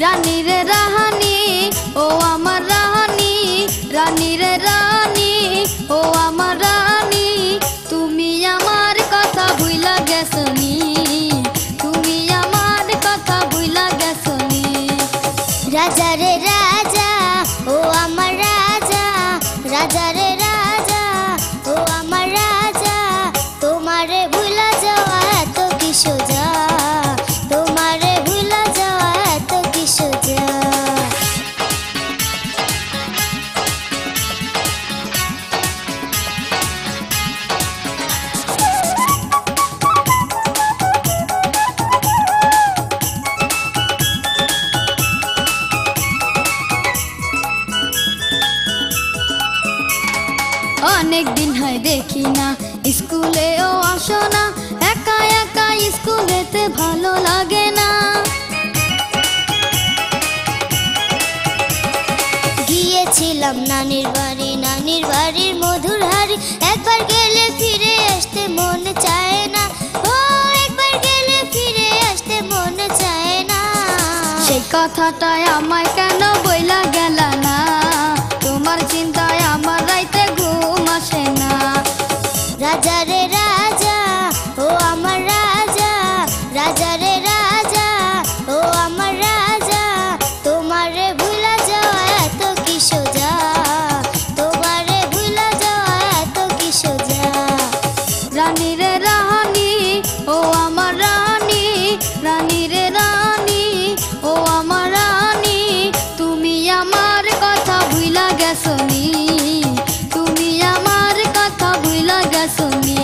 রানী রে রাহানি ও আমার রাহানি, রানী রে রানী ও আমার রানী, তুমি আমার কথা ভুইলা গেছনি, তুমি আমার কথা ভুইলা গেছনি। রাজা রে রাজা ও আমার রাজা, রাজা রে রাজা ও আমার রাজা, তোমারে ভুলা যাওয়া এত কি সোজা, তোমারে ভুলা যাওয়া এত কি সোজা। অনেক দিন হয় দেখি না, স্কুলেও আসো না, একা একা স্কুলেতে ভালো লাগে না। গিয়েছিলাম নানির বাড়ি, নানির বাড়ির মধুর হাড়ি, একবার গেলে ফিরে আসতে মন চায় না, ও একবার গেলে ফিরে আসতে মন চায় না। সেই কথাটাই আমায় কেন বইলা গেলা না, তোমার চিন্তায় আমার রাইতে ঘুম আসে না। রাজা রে রাজা ও আমার রাজা, রাজা রে রাজা ও আমার রাজা, তোমারে ভুলা যাওয়া এত কি সোজা, তোমারে ভুলা যাওয়া এত কি সোজা। রানী রে রানী ও আমার রানী, রানী রে রানী ও আমার রানী, তুমি আমার কথা ভুইলা গেছনি, তুমি আমার কথা ভুইলা গেছনি।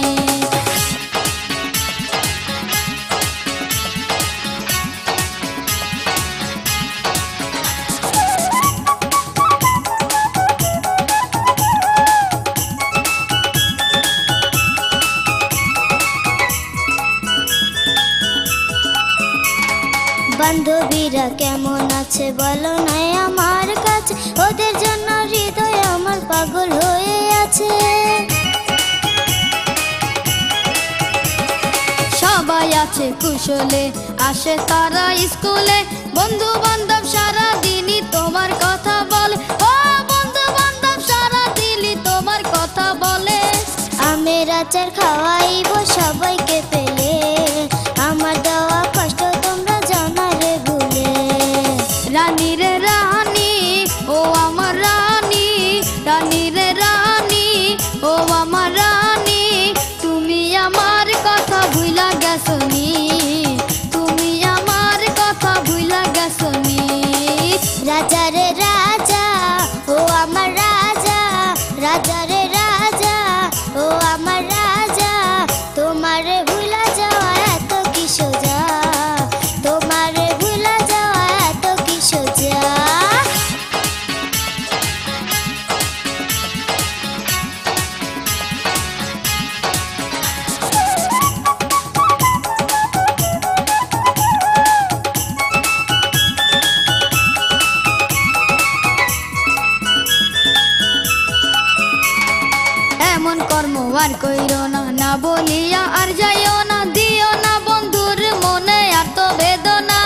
বান্ধবীরা কেমন আছে বলো না আমার কাছে, ওদের জন্য হৃদয় আমার পাগল হয়ে আছে। সবাই আছে কুশলে, আসে তারা স্কুলে, বন্ধু বান্ধব সারা দিনই তোমার কথা বলে, ও বন্ধু বান্ধব সারা দিনই তোমার কথা বলে। আমের আচার খাওয়াইব সবাইকে পেলে, আমার দেওয়া কষ্ট তোমরা জানা রে ভুলে। রানী রে রানী ও আমার রানী, রানী রে রানী ও আমার রানী, তুমি আমার কথা ভুইলা গেছনি, তুমি আমার কথা ভুইলা গেছনি। রাজা রে রাজা ও আমার রাজা, রাজা রে রাজা ও আমার রাজা, তোমারে ভুলা যাওয়া এত কি সোজা, তোমারে ভুলা যাওয়া এত কি সোজা। এমন কর্ম আর কইরো না, না বলিয়া আর যাইও না, দিও না বন্ধুর মনে এত বেদনা।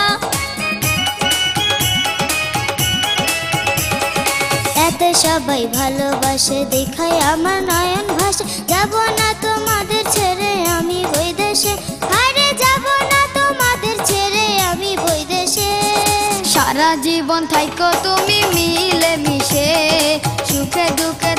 এত সবাই ভালোবাসে দেখায় আমার নয়ন ভাসে, যাব না তোমাদের ছেড়ে আমি বৈদেশে, আরে যাব না তোমাদের ছেড়ে আমি বৈদেশে। সারা জীবন থাইকো তুমি মিলে মিশে, সুখে দুঃখে